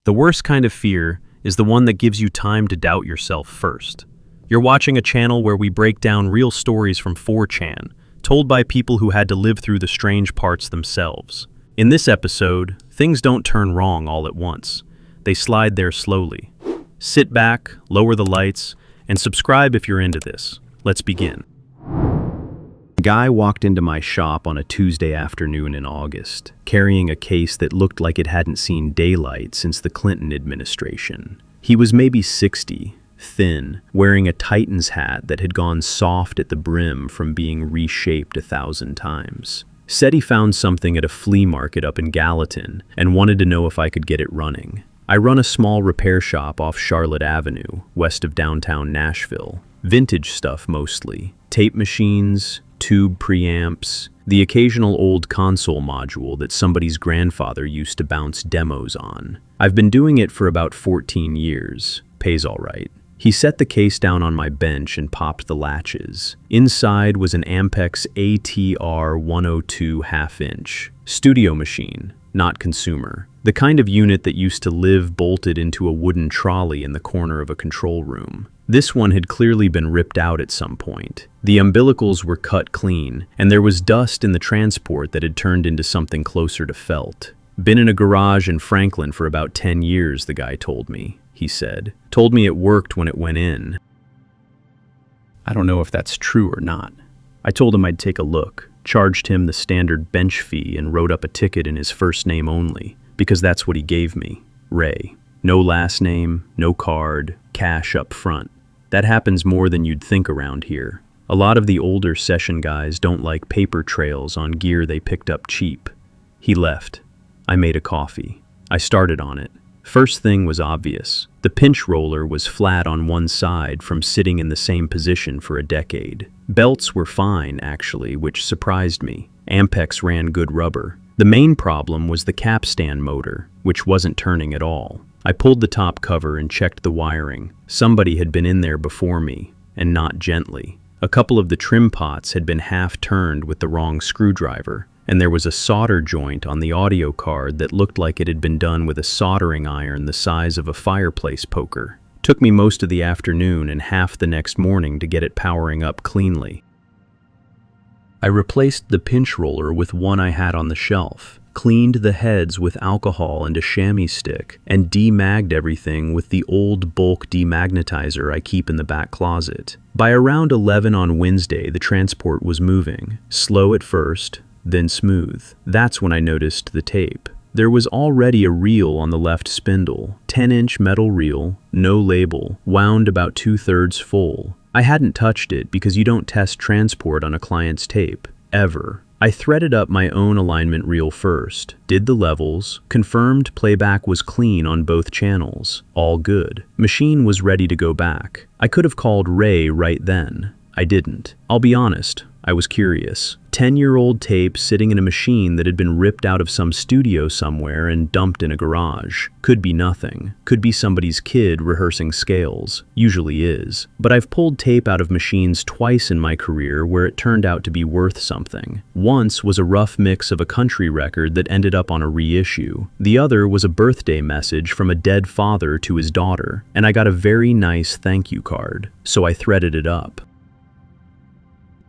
The worst kind of fear is the one that gives you time to doubt yourself first. You're watching a channel where we break down real stories from 4chan, told by people who had to live through the strange parts themselves. In this episode, things don't turn wrong all at once. They slide there slowly. Sit back, lower the lights, and subscribe if you're into this. Let's begin. A guy walked into my shop on a Tuesday afternoon in August, carrying a case that looked like it hadn't seen daylight since the Clinton administration. He was maybe 60, thin, wearing a Titan's hat that had gone soft at the brim from being reshaped 1,000 times. Said he found something at a flea market up in Gallatin and wanted to know if I could get it running. I run a small repair shop off Charlotte Avenue, west of downtown Nashville. Vintage stuff mostly. Tape machines, tube preamps, the occasional old console module that somebody's grandfather used to bounce demos on. I've been doing it for about 14 years. Pays all right. He set the case down on my bench and popped the latches. Inside was an Ampex ATR 102 half-inch. Studio machine, not consumer. The kind of unit that used to live bolted into a wooden trolley in the corner of a control room. This one had clearly been ripped out at some point. The umbilicals were cut clean, and there was dust in the transport that had turned into something closer to felt. Been in a garage in Franklin for about 10 years, the guy told me, he said. Told me it worked when it went in. I don't know if that's true or not. I told him I'd take a look, charged him the standard bench fee, and wrote up a ticket in his first name only, because that's what he gave me, Ray. No last name, no card, cash up front. That happens more than you'd think around here. A lot of the older session guys don't like paper trails on gear they picked up cheap. He left. I made a coffee. I started on it. First thing was obvious. The pinch roller was flat on one side from sitting in the same position for a decade. Belts were fine, actually, which surprised me. Ampex ran good rubber. The main problem was the capstan motor, which wasn't turning at all. I pulled the top cover and checked the wiring. Somebody had been in there before me, and not gently. A couple of the trim pots had been half-turned with the wrong screwdriver, and there was a solder joint on the audio card that looked like it had been done with a soldering iron the size of a fireplace poker. Took me most of the afternoon and half the next morning to get it powering up cleanly. I replaced the pinch roller with one I had on the shelf, cleaned the heads with alcohol and a chamois stick, and demagged everything with the old bulk demagnetizer I keep in the back closet. By around 11 on Wednesday, the transport was moving. Slow at first, then smooth. That's when I noticed the tape. There was already a reel on the left spindle, 10-inch metal reel, no label, wound about 2/3 full. I hadn't touched it because you don't test transport on a client's tape, ever. I threaded up my own alignment reel first, did the levels, confirmed playback was clean on both channels, all good. Machine was ready to go back. I could have called Ray right then. I didn't. I'll be honest, I was curious. 10-year-old tape sitting in a machine that had been ripped out of some studio somewhere and dumped in a garage. Could be nothing. Could be somebody's kid rehearsing scales. Usually is. But I've pulled tape out of machines twice in my career where it turned out to be worth something. Once was a rough mix of a country record that ended up on a reissue. The other was a birthday message from a dead father to his daughter, and I got a very nice thank you card, so I threaded it up.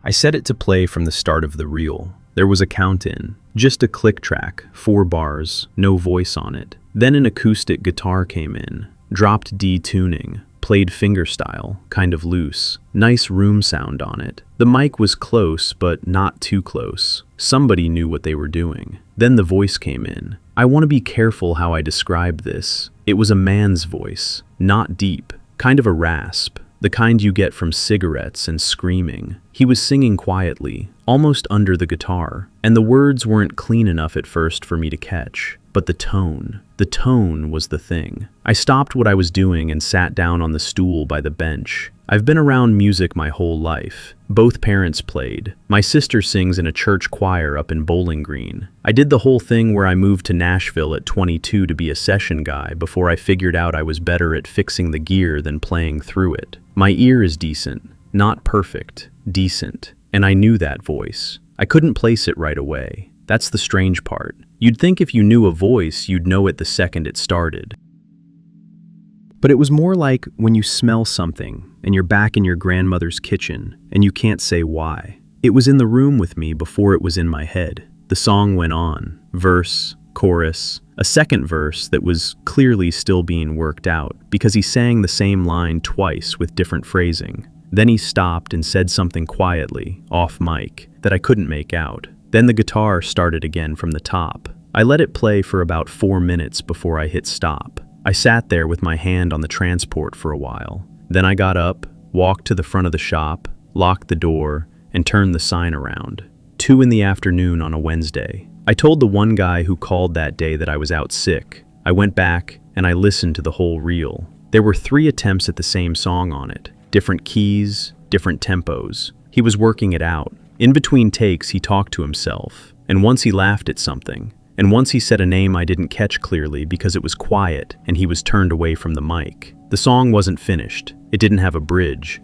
I set it to play from the start of the reel. There was a count-in, just a click track, 4 bars, no voice on it. Then an acoustic guitar came in, dropped D tuning, played fingerstyle, kind of loose. Nice room sound on it. The mic was close, but not too close. Somebody knew what they were doing. Then the voice came in. I want to be careful how I describe this. It was a man's voice, not deep, kind of a rasp. The kind you get from cigarettes and screaming. He was singing quietly, almost under the guitar, and the words weren't clean enough at first for me to catch. But the tone was the thing. I stopped what I was doing and sat down on the stool by the bench. I've been around music my whole life. Both parents played. My sister sings in a church choir up in Bowling Green. I did the whole thing where I moved to Nashville at 22 to be a session guy before I figured out I was better at fixing the gear than playing through it. My ear is decent. Not perfect. Decent. And I knew that voice. I couldn't place it right away. That's the strange part. You'd think if you knew a voice, you'd know it the second it started. But it was more like when you smell something and you're back in your grandmother's kitchen and you can't say why. It was in the room with me before it was in my head. The song went on, verse, chorus, a second verse that was clearly still being worked out because he sang the same line twice with different phrasing. Then he stopped and said something quietly, off mic, that I couldn't make out. Then the guitar started again from the top. I let it play for about 4 minutes before I hit stop. I sat there with my hand on the transport for a while. Then I got up, walked to the front of the shop, locked the door, and turned the sign around. 2 in the afternoon on a Wednesday. I told the one guy who called that day that I was out sick. I went back and I listened to the whole reel. There were 3 attempts at the same song on it. Different keys, different tempos. He was working it out. In between takes, he talked to himself. And once he laughed at something. And once he said a name I didn't catch clearly because it was quiet and he was turned away from the mic. The song wasn't finished. It didn't have a bridge.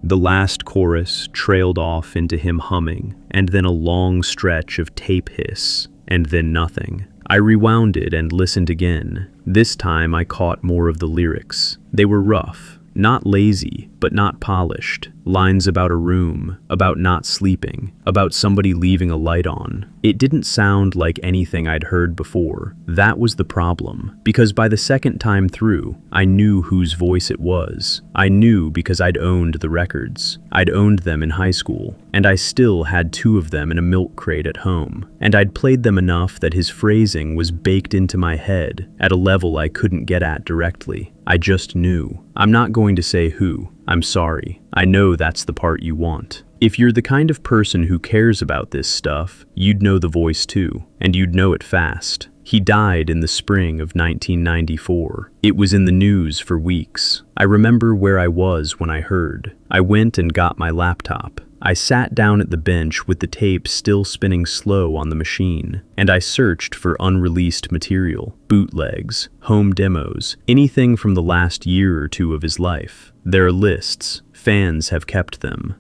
The last chorus trailed off into him humming, and then a long stretch of tape hiss, and then nothing. I rewound it and listened again. This time I caught more of the lyrics. They were rough, not lazy, but not polished. Lines about a room, about not sleeping, about somebody leaving a light on. It didn't sound like anything I'd heard before. That was the problem, because by the second time through, I knew whose voice it was. I knew because I'd owned the records. I'd owned them in high school, and I still had 2 of them in a milk crate at home. And I'd played them enough that his phrasing was baked into my head at a level I couldn't get at directly. I just knew. I'm not going to say who. I'm sorry. I know that's the part you want. If you're the kind of person who cares about this stuff, you'd know the voice too, and you'd know it fast. He died in the spring of 1994. It was in the news for weeks. I remember where I was when I heard. I went and got my laptop. I sat down at the bench with the tape still spinning slow on the machine, and I searched for unreleased material, bootlegs, home demos, anything from the last year or 2 of his life. There are lists. Fans have kept them.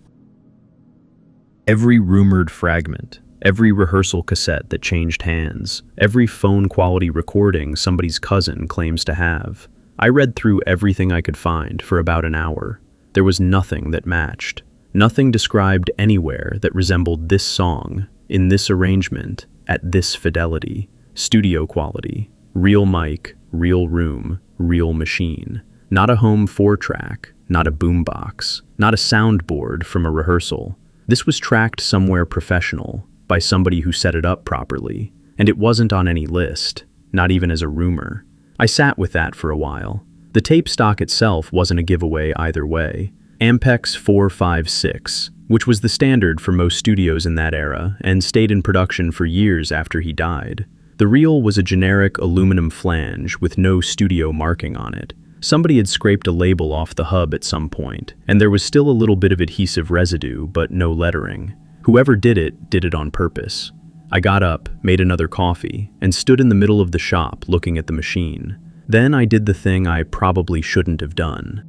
Every rumored fragment, every rehearsal cassette that changed hands, every phone-quality recording somebody's cousin claims to have. I read through everything I could find for about an hour. There was nothing that matched. Nothing described anywhere that resembled this song, in this arrangement, at this fidelity, studio quality, real mic, real room, real machine. Not a home 4-track, not a boombox, not a soundboard from a rehearsal. This was tracked somewhere professional, by somebody who set it up properly, and it wasn't on any list, not even as a rumor. I sat with that for a while. The tape stock itself wasn't a giveaway either way. Ampex 456, which was the standard for most studios in that era and stayed in production for years after he died. The reel was a generic aluminum flange with no studio marking on it. Somebody had scraped a label off the hub at some point, and there was still a little bit of adhesive residue, but no lettering. Whoever did it on purpose. I got up, made another coffee, and stood in the middle of the shop looking at the machine. Then I did the thing I probably shouldn't have done.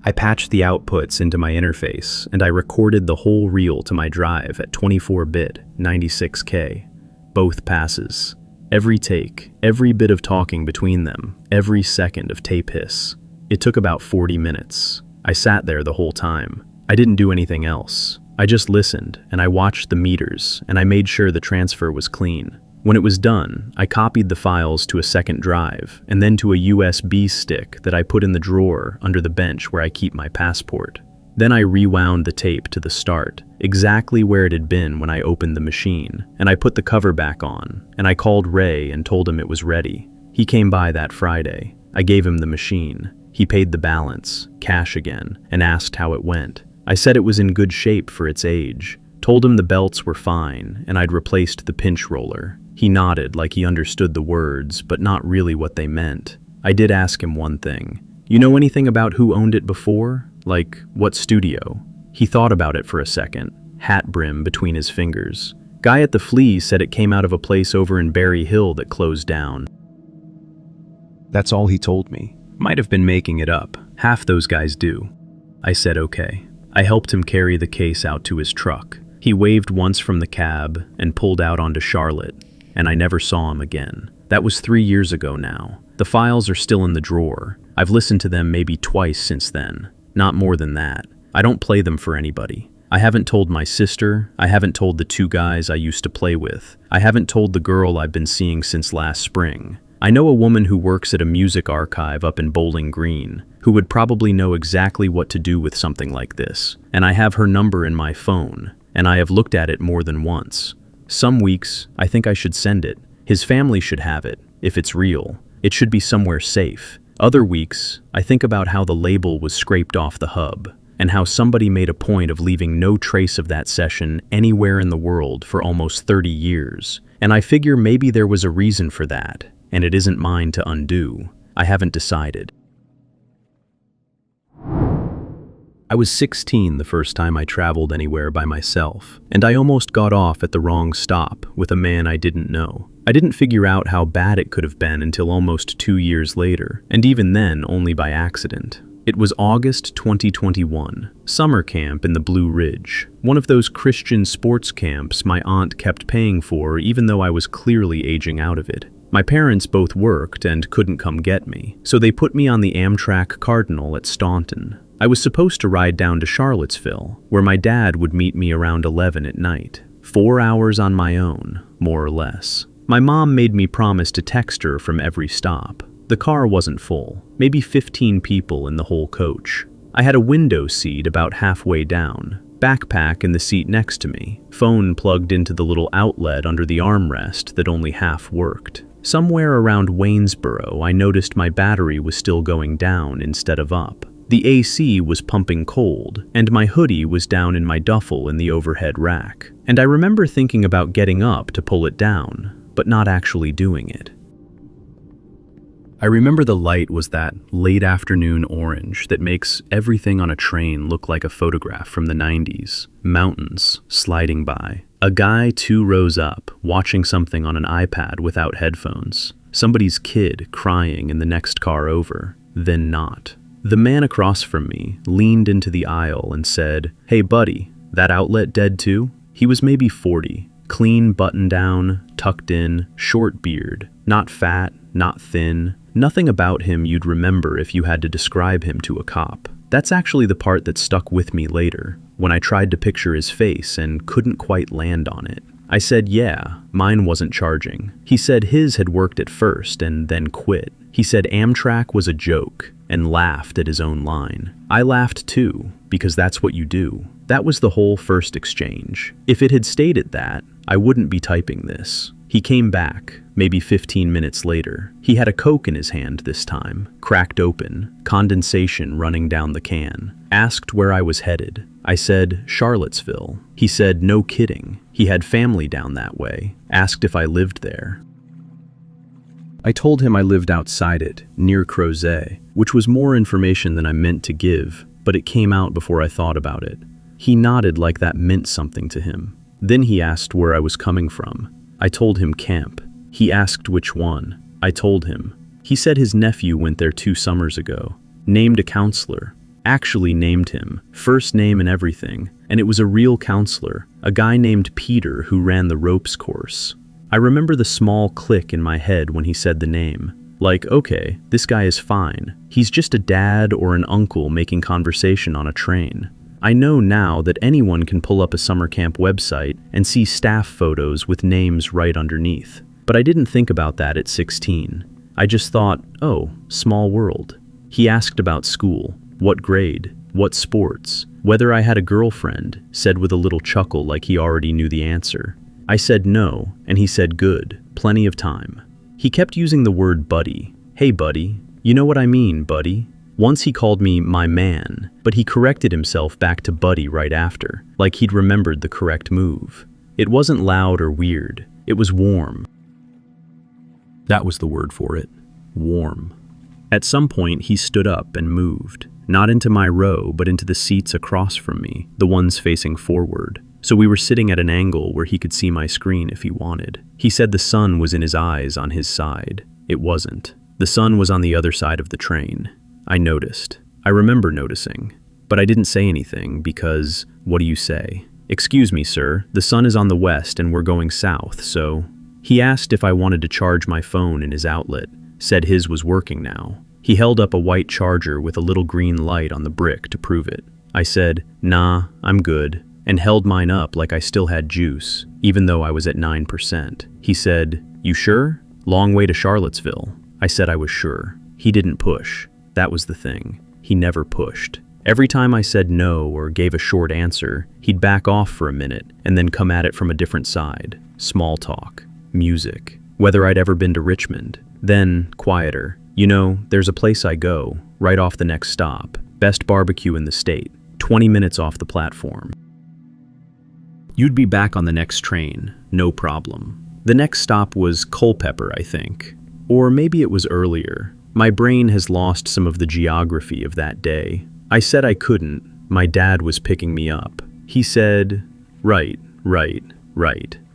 I patched the outputs into my interface, and I recorded the whole reel to my drive at 24-bit, 96K. Both passes. Every take, every bit of talking between them, every second of tape hiss. It took about 40 minutes. I sat there the whole time. I didn't do anything else. I just listened, and I watched the meters, and I made sure the transfer was clean. When it was done, I copied the files to a second drive, and then to a USB stick that I put in the drawer under the bench where I keep my passport. Then I rewound the tape to the start, exactly where it had been when I opened the machine, and I put the cover back on, and I called Ray and told him it was ready. He came by that Friday. I gave him the machine. He paid the balance, cash again, and asked how it went. I said it was in good shape for its age, told him the belts were fine, and I'd replaced the pinch roller. He nodded like he understood the words, but not really what they meant. I did ask him one thing. You know anything about who owned it before? Like, what studio? He thought about it for a second, hat brim between his fingers. Guy at the Flea said it came out of a place over in Berry Hill that closed down. That's all he told me. Might have been making it up. Half those guys do. I said okay. I helped him carry the case out to his truck. He waved once from the cab and pulled out onto Charlotte, and I never saw him again. That was 3 years ago now. The files are still in the drawer. I've listened to them maybe twice since then. Not more than that. I don't play them for anybody. I haven't told my sister. I haven't told the 2 guys I used to play with. I haven't told the girl I've been seeing since last spring. I know a woman who works at a music archive up in Bowling Green who would probably know exactly what to do with something like this. And I have her number in my phone, and I have looked at it more than once. Some weeks, I think I should send it. His family should have it, if it's real. It should be somewhere safe. Other weeks, I think about how the label was scraped off the hub, and how somebody made a point of leaving no trace of that session anywhere in the world for almost 30 years. And I figure maybe there was a reason for that, and it isn't mine to undo. I haven't decided. I was 16 the first time I traveled anywhere by myself, and I almost got off at the wrong stop with a man I didn't know. I didn't figure out how bad it could have been until almost 2 years later, and even then only by accident. It was August 2021, summer camp in the Blue Ridge, one of those Christian sports camps my aunt kept paying for even though I was clearly aging out of it. My parents both worked and couldn't come get me, so they put me on the Amtrak Cardinal at Staunton. I was supposed to ride down to Charlottesville, where my dad would meet me around 11 at night. 4 hours on my own, more or less. My mom made me promise to text her from every stop. The car wasn't full, maybe 15 people in the whole coach. I had a window seat about halfway down, backpack in the seat next to me, phone plugged into the little outlet under the armrest that only half worked. Somewhere around Waynesboro, I noticed my battery was still going down instead of up. The AC was pumping cold, and my hoodie was down in my duffel in the overhead rack. And I remember thinking about getting up to pull it down, but not actually doing it. I remember the light was that late afternoon orange that makes everything on a train look like a photograph from the 90s. Mountains sliding by. A guy 2 rows up, watching something on an iPad without headphones. Somebody's kid crying in the next car over, then not. The man across from me leaned into the aisle and said, "Hey buddy, that outlet dead too?" He was maybe 40, clean button down, tucked in, short beard, not fat, not thin, nothing about him you'd remember if you had to describe him to a cop. That's actually the part that stuck with me later, when I tried to picture his face and couldn't quite land on it. I said, yeah, mine wasn't charging. He said his had worked at first and then quit. He said Amtrak was a joke and laughed at his own line. I laughed too, because that's what you do. That was the whole first exchange. If it had stayed at that, I wouldn't be typing this. He came back, maybe 15 minutes later. He had a Coke in his hand this time, cracked open, condensation running down the can. Asked where I was headed. I said, Charlottesville. He said, no kidding. He had family down that way. Asked if I lived there. I told him I lived outside it, near Crozet, which was more information than I meant to give, but it came out before I thought about it. He nodded like that meant something to him. Then he asked where I was coming from. I told him camp. He asked which one. I told him. He said his nephew went there 2 summers ago. Named a counselor. Actually named him, first name and everything, and it was a real counselor, a guy named Peter who ran the ropes course. I remember the small click in my head when he said the name. Like, okay, this guy is fine. He's just a dad or an uncle making conversation on a train. I know now that anyone can pull up a summer camp website and see staff photos with names right underneath. But I didn't think about that at 16. I just thought, oh, small world. He asked about school, what grade, what sports, whether I had a girlfriend, said with a little chuckle like he already knew the answer. I said no, and he said good, plenty of time. He kept using the word buddy. Hey buddy, you know what I mean, buddy? Once he called me my man, but he corrected himself back to buddy right after, like he'd remembered the correct move. It wasn't loud or weird, it was warm. That was the word for it, warm. At some point he stood up and moved, not into my row but into the seats across from me, the ones facing forward. So we were sitting at an angle where he could see my screen if he wanted. He said the sun was in his eyes on his side. It wasn't. The sun was on the other side of the train. I noticed. I remember noticing. But I didn't say anything because, what do you say? Excuse me, sir, the sun is on the west and we're going south, so... He asked if I wanted to charge my phone in his outlet, said his was working now. He held up a white charger with a little green light on the brick to prove it. I said, "Nah, I'm good," and held mine up like I still had juice, even though I was at 9%. He said, "You sure? Long way to Charlottesville." I said I was sure. He didn't push. That was the thing. He never pushed. Every time I said no or gave a short answer, he'd back off for a minute and then come at it from a different side. Small talk. Music. Whether I'd ever been to Richmond. Then, quieter. "You know, there's a place I go, right off the next stop. Best barbecue in the state. 20 minutes off the platform. You'd be back on the next train, no problem." The next stop was Culpeper, I think. Or maybe it was earlier. My brain has lost some of the geography of that day. I said I couldn't. My dad was picking me up. He said, right.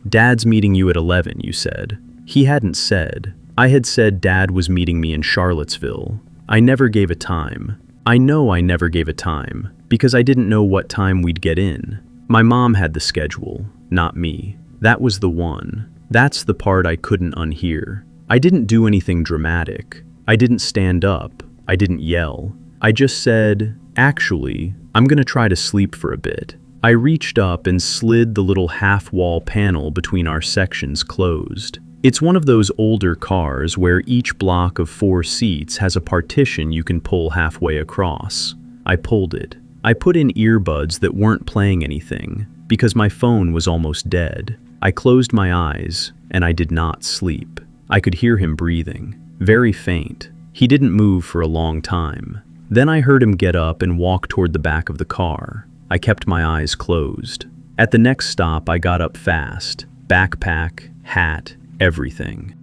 Dad's meeting you at 11, you said. He hadn't said. I had said Dad was meeting me in Charlottesville. I never gave a time. I know I never gave a time, because I didn't know what time we'd get in. My mom had the schedule, not me. That was the one. That's the part I couldn't unhear. I didn't do anything dramatic. I didn't stand up. I didn't yell. I just said, "Actually, I'm gonna try to sleep for a bit." I reached up and slid the little half-wall panel between our sections closed. It's one of those older cars where each block of 4 seats has a partition you can pull halfway across. I pulled it. I put in earbuds that weren't playing anything because my phone was almost dead. I closed my eyes and I did not sleep. I could hear him breathing, very faint. He didn't move for a long time. Then I heard him get up and walk toward the back of the car. I kept my eyes closed. At the next stop, I got up fast. Backpack, hat, everything.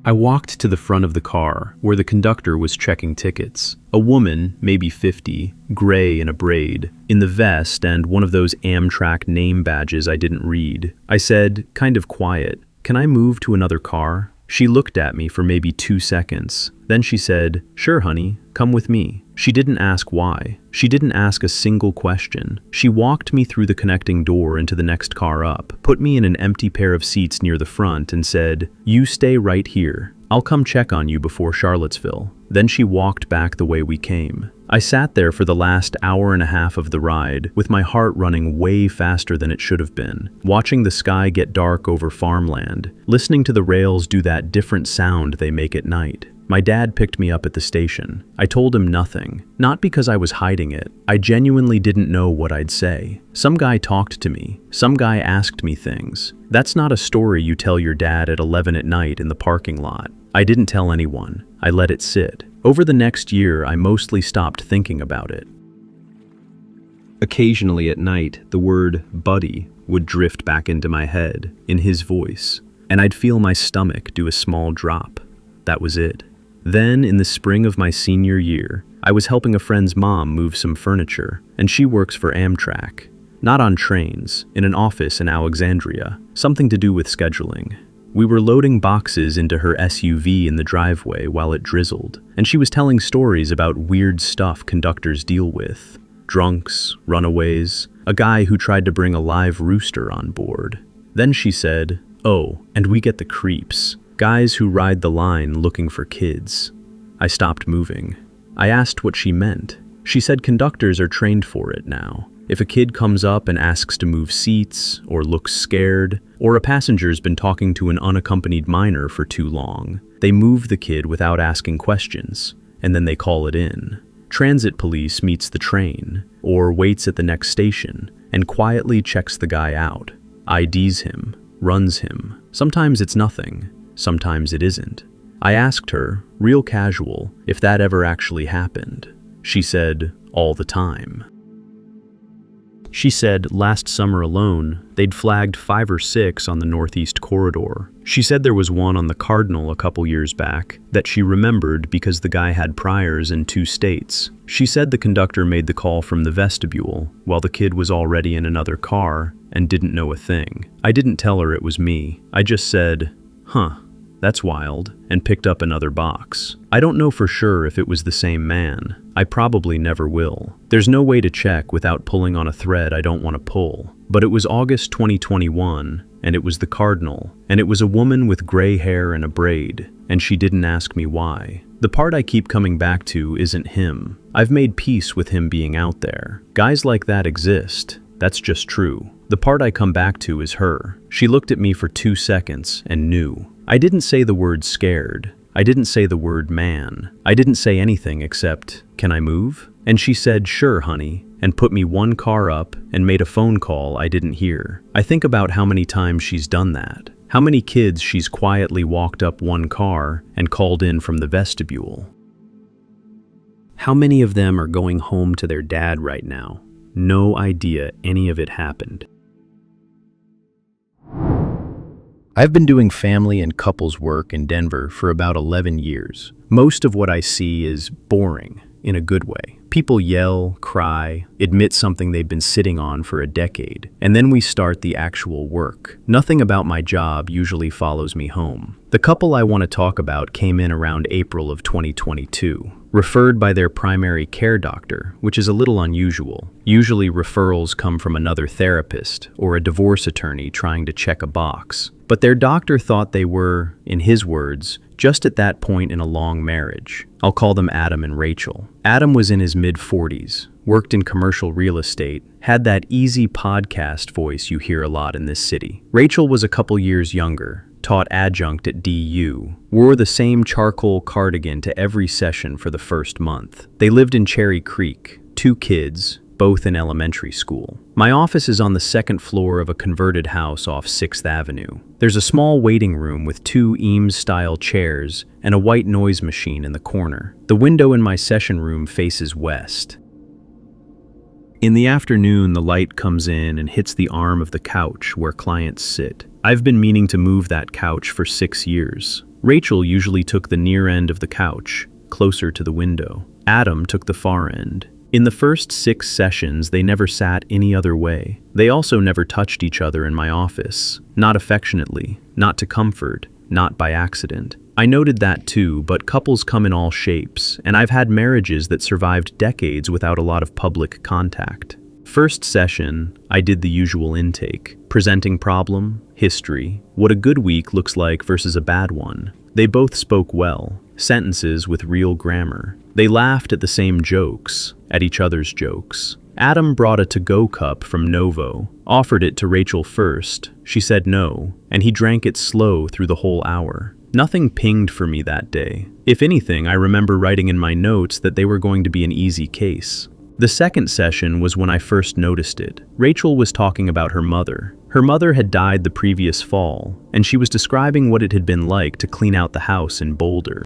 I walked to the front of the car, where the conductor was checking tickets. A woman, maybe 50, gray in a braid, in the vest and one of those Amtrak name badges I didn't read. I said, kind of quiet, "Can I move to another car?" She looked at me for maybe 2 seconds. Then she said, "Sure, honey, come with me." She didn't ask why. She didn't ask a single question. She walked me through the connecting door into the next car up, put me in an empty pair of seats near the front and said, "You stay right here. I'll come check on you before Charlottesville." Then she walked back the way we came. I sat there for the last hour and a half of the ride, with my heart running way faster than it should have been, watching the sky get dark over farmland, listening to the rails do that different sound they make at night. My dad picked me up at the station. I told him nothing, not because I was hiding it. I genuinely didn't know what I'd say. Some guy talked to me. Some guy asked me things. That's not a story you tell your dad at 11 at night in the parking lot. I didn't tell anyone. I let it sit. Over the next year, I mostly stopped thinking about it. Occasionally at night, the word buddy would drift back into my head, in his voice, and I'd feel my stomach do a small drop. That was it. Then, in the spring of my senior year, I was helping a friend's mom move some furniture, and she works for Amtrak. Not on trains, in an office in Alexandria, something to do with scheduling. We were loading boxes into her SUV in the driveway while it drizzled, and she was telling stories about weird stuff conductors deal with. Drunks, runaways, a guy who tried to bring a live rooster on board. Then she said, "Oh, and we get the creeps. Guys who ride the line looking for kids." I stopped moving. I asked what she meant. She said conductors are trained for it now. If a kid comes up and asks to move seats, or looks scared, or a passenger's been talking to an unaccompanied minor for too long, they move the kid without asking questions, and then they call it in. Transit police meets the train, or waits at the next station, and quietly checks the guy out, IDs him, runs him. Sometimes it's nothing. Sometimes it isn't. I asked her, real casual, if that ever actually happened. She said, all the time. She said last summer alone, they'd flagged 5 or 6 on the Northeast Corridor. She said there was one on the Cardinal a couple years back that she remembered because the guy had priors in 2 states. She said the conductor made the call from the vestibule while the kid was already in another car and didn't know a thing. I didn't tell her it was me. I just said, "Huh, that's wild," and picked up another box. I don't know for sure if it was the same man. I probably never will. There's no way to check without pulling on a thread I don't want to pull. But it was August 2021, and it was the Cardinal, and it was a woman with gray hair and a braid, and she didn't ask me why. The part I keep coming back to isn't him. I've made peace with him being out there. Guys like that exist. That's just true. The part I come back to is her. She looked at me for 2 seconds and knew. I didn't say the word scared. I didn't say the word man. I didn't say anything except, "Can I move?" And she said, "Sure, honey," and put me 1 car up and made a phone call I didn't hear. I think about how many times she's done that. How many kids she's quietly walked up 1 car and called in from the vestibule. How many of them are going home to their dad right now? No idea any of it happened. I've been doing family and couples work in Denver for about 11 years. Most of what I see is boring, in a good way. People yell, cry, admit something they've been sitting on for a decade, and then we start the actual work. Nothing about my job usually follows me home. The couple I want to talk about came in around April of 2022, referred by their primary care doctor, which is a little unusual. Usually referrals come from another therapist or a divorce attorney trying to check a box. But their doctor thought they were, in his words, just at that point in a long marriage. I'll call them Adam and Rachel. Adam was in his mid-40s, worked in commercial real estate, had that easy podcast voice you hear a lot in this city. Rachel was a couple years younger, taught adjunct at DU, wore the same charcoal cardigan to every session for the first month. They lived in Cherry Creek, 2 kids, both in elementary school. My office is on the 2nd floor of a converted house off 6th Avenue. There's a small waiting room with 2 Eames-style chairs and a white noise machine in the corner. The window in my session room faces west. In the afternoon, the light comes in and hits the arm of the couch where clients sit. I've been meaning to move that couch for 6 years. Rachel usually took the near end of the couch, closer to the window. Adam took the far end. In the first 6 sessions, they never sat any other way. They also never touched each other in my office. Not affectionately, not to comfort, not by accident. I noted that too, but couples come in all shapes, and I've had marriages that survived decades without a lot of public contact. First session, I did the usual intake, presenting problem, history, what a good week looks like versus a bad one. They both spoke well, sentences with real grammar. They laughed at the same jokes, at each other's jokes. Adam brought a to-go cup from Novo, offered it to Rachel first. She said no, and he drank it slow through the whole hour. Nothing pinged for me that day. If anything, I remember writing in my notes that they were going to be an easy case. The second session was when I first noticed it. Rachel was talking about her mother. Her mother had died the previous fall, and she was describing what it had been like to clean out the house in Boulder.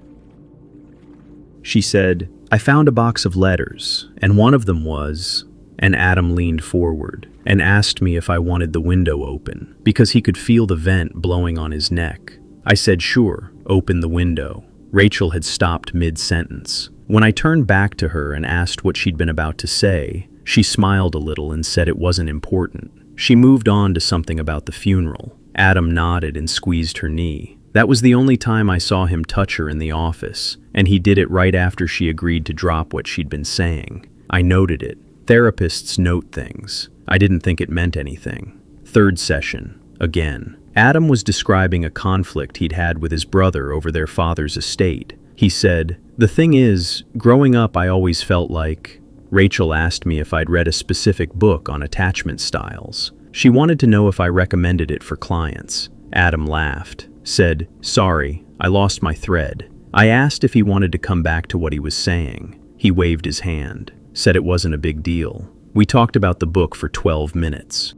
She said, "I found a box of letters, and one of them was," and Adam leaned forward and asked me if I wanted the window open, because he could feel the vent blowing on his neck. I said, "Sure, open the window." Rachel had stopped mid-sentence. When I turned back to her and asked what she'd been about to say, she smiled a little and said it wasn't important. She moved on to something about the funeral. Adam nodded and squeezed her knee. That was the only time I saw him touch her in the office, and he did it right after she agreed to drop what she'd been saying. I noted it. Therapists note things. I didn't think it meant anything. Third session, again. Adam was describing a conflict he'd had with his brother over their father's estate. He said, "The thing is, growing up I always felt like..." Rachel asked me if I'd read a specific book on attachment styles. She wanted to know if I recommended it for clients. Adam laughed, said, "Sorry, I lost my thread." I asked if he wanted to come back to what he was saying. He waved his hand, said it wasn't a big deal. We talked about the book for 12 minutes.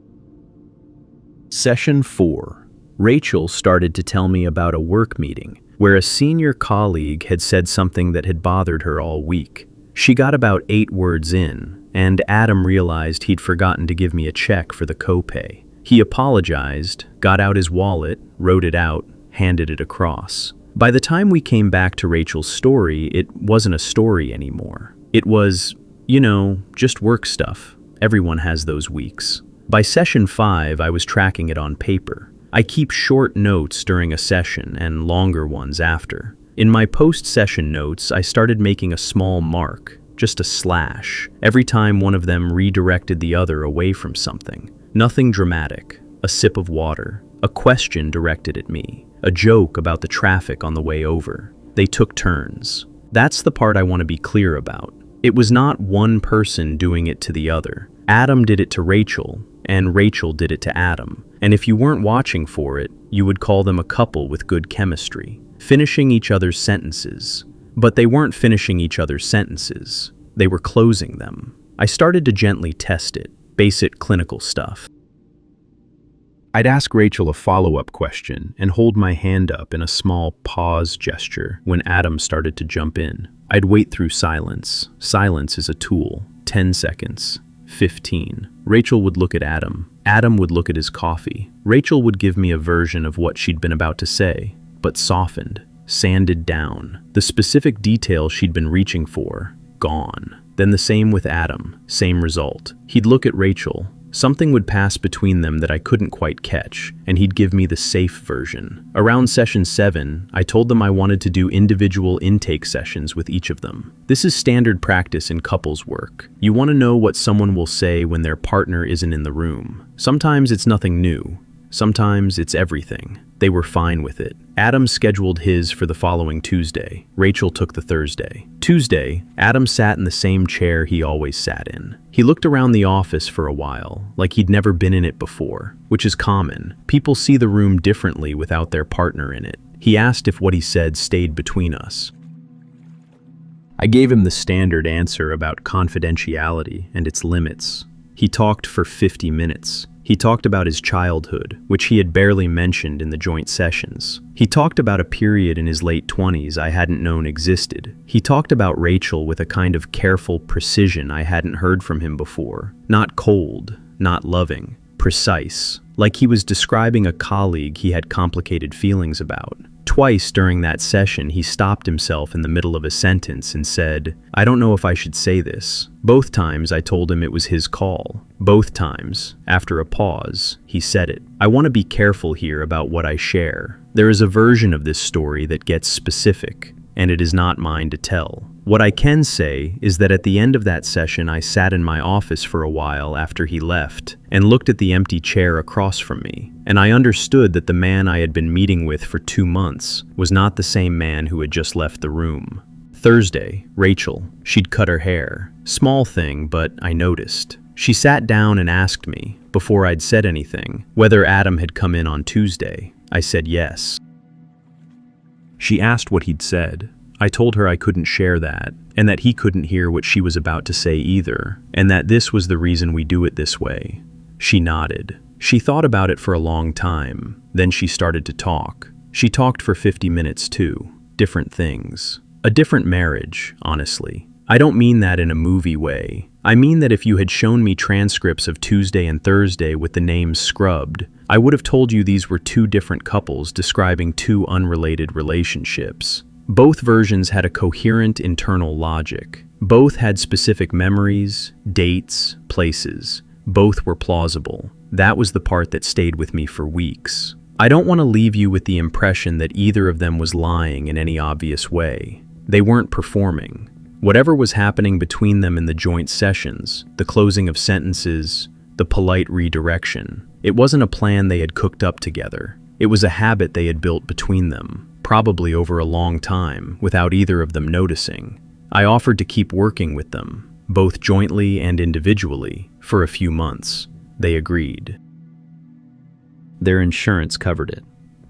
Session 4. Rachel started to tell me about a work meeting where a senior colleague had said something that had bothered her all week. She got about 8 words in, and Adam realized he'd forgotten to give me a check for the copay. He apologized, got out his wallet, wrote it out, handed it across. By the time we came back to Rachel's story, it wasn't a story anymore. It was, just work stuff. Everyone has those weeks. By session 5, I was tracking it on paper. I keep short notes during a session and longer ones after. In my post-session notes, I started making a small mark, just a slash, every time one of them redirected the other away from something. Nothing dramatic, a sip of water, a question directed at me, a joke about the traffic on the way over. They took turns. That's the part I want to be clear about. It was not one person doing it to the other. Adam did it to Rachel, and Rachel did it to Adam. And if you weren't watching for it, you would call them a couple with good chemistry, finishing each other's sentences. But they weren't finishing each other's sentences. They were closing them. I started to gently test it, basic clinical stuff. I'd ask Rachel a follow-up question and hold my hand up in a small pause gesture when Adam started to jump in. I'd wait through silence. Silence is a tool. 10 seconds. 15. Rachel would look at Adam. Adam would look at his coffee. Rachel would give me a version of what she'd been about to say, but softened, sanded down. The specific detail she'd been reaching for, gone. Then the same with Adam, same result. He'd look at Rachel. Something would pass between them that I couldn't quite catch, and he'd give me the safe version. Around session 7, I told them I wanted to do individual intake sessions with each of them. This is standard practice in couples work. You want to know what someone will say when their partner isn't in the room. Sometimes it's nothing new. Sometimes it's everything. They were fine with it. Adam scheduled his for the following Tuesday. Rachel took the Thursday. Tuesday, Adam sat in the same chair he always sat in. He looked around the office for a while, like he'd never been in it before, which is common. People see the room differently without their partner in it. He asked if what he said stayed between us. I gave him the standard answer about confidentiality and its limits. He talked for 50 minutes. He talked about his childhood, which he had barely mentioned in the joint sessions. He talked about a period in his late 20s I hadn't known existed. He talked about Rachel with a kind of careful precision I hadn't heard from him before. Not cold, not loving, precise, like he was describing a colleague he had complicated feelings about. Twice during that session, he stopped himself in the middle of a sentence and said, "I don't know if I should say this." Both times I told him it was his call. Both times, after a pause, he said it. I want to be careful here about what I share. There is a version of this story that gets specific, and it is not mine to tell. What I can say is that at the end of that session, I sat in my office for a while after he left and looked at the empty chair across from me, and I understood that the man I had been meeting with for 2 months was not the same man who had just left the room. Thursday, Rachel. She'd cut her hair. Small thing, but I noticed. She sat down and asked me, before I'd said anything, whether Adam had come in on Tuesday. I said yes. She asked what he'd said. I told her I couldn't share that, and that he couldn't hear what she was about to say either, and that this was the reason we do it this way. She nodded. She thought about it for a long time. Then she started to talk. She talked for 50 minutes too. Different things. A different marriage, honestly. I don't mean that in a movie way. I mean that if you had shown me transcripts of Tuesday and Thursday with the names scrubbed, I would have told you these were 2 different couples describing 2 unrelated relationships. Both versions had a coherent internal logic. Both had specific memories, dates, places. Both were plausible. That was the part that stayed with me for weeks. I don't want to leave you with the impression that either of them was lying in any obvious way. They weren't performing. Whatever was happening between them in the joint sessions, the closing of sentences, the polite redirection, it wasn't a plan they had cooked up together. It was a habit they had built between them, probably over a long time, without either of them noticing. I offered to keep working with them, both jointly and individually, for a few months. They agreed. Their insurance covered it.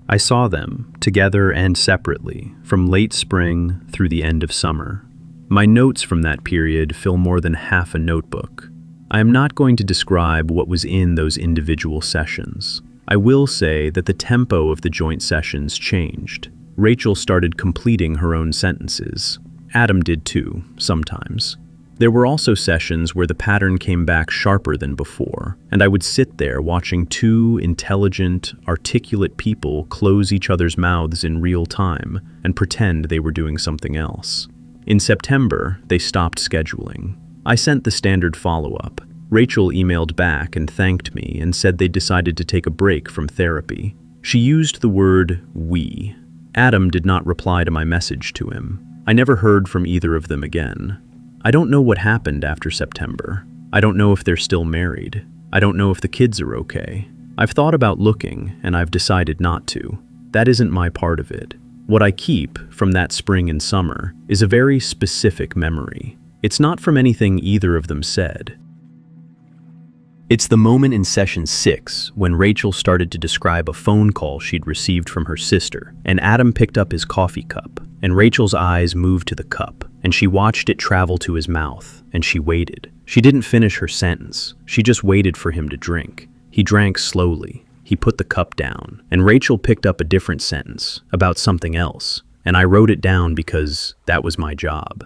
I saw them, together and separately, from late spring through the end of summer. My notes from that period fill more than half a notebook. I am not going to describe what was in those individual sessions. I will say that the tempo of the joint sessions changed. Rachel started completing her own sentences. Adam did too, sometimes. There were also sessions where the pattern came back sharper than before, and I would sit there watching 2 intelligent, articulate people close each other's mouths in real time and pretend they were doing something else. In September, they stopped scheduling. I sent the standard follow-up. Rachel emailed back and thanked me and said they decided to take a break from therapy. She used the word "we." Adam did not reply to my message to him. I never heard from either of them again. I don't know what happened after September. I don't know if they're still married. I don't know if the kids are okay. I've thought about looking, and I've decided not to. That isn't my part of it. What I keep from that spring and summer is a very specific memory. It's not from anything either of them said. It's the moment in session 6 when Rachel started to describe a phone call she'd received from her sister, and Adam picked up his coffee cup, and Rachel's eyes moved to the cup, and she watched it travel to his mouth, and she waited. She didn't finish her sentence. She just waited for him to drink. He drank slowly. He put the cup down, and Rachel picked up a different sentence about something else, and I wrote it down because that was my job.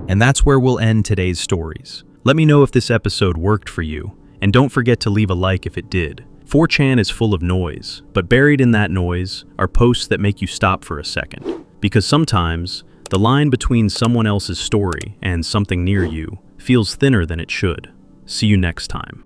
And that's where we'll end today's stories. Let me know if this episode worked for you, and don't forget to leave a like if it did. 4chan is full of noise, but buried in that noise are posts that make you stop for a second. Because sometimes, the line between someone else's story and something near you feels thinner than it should. See you next time.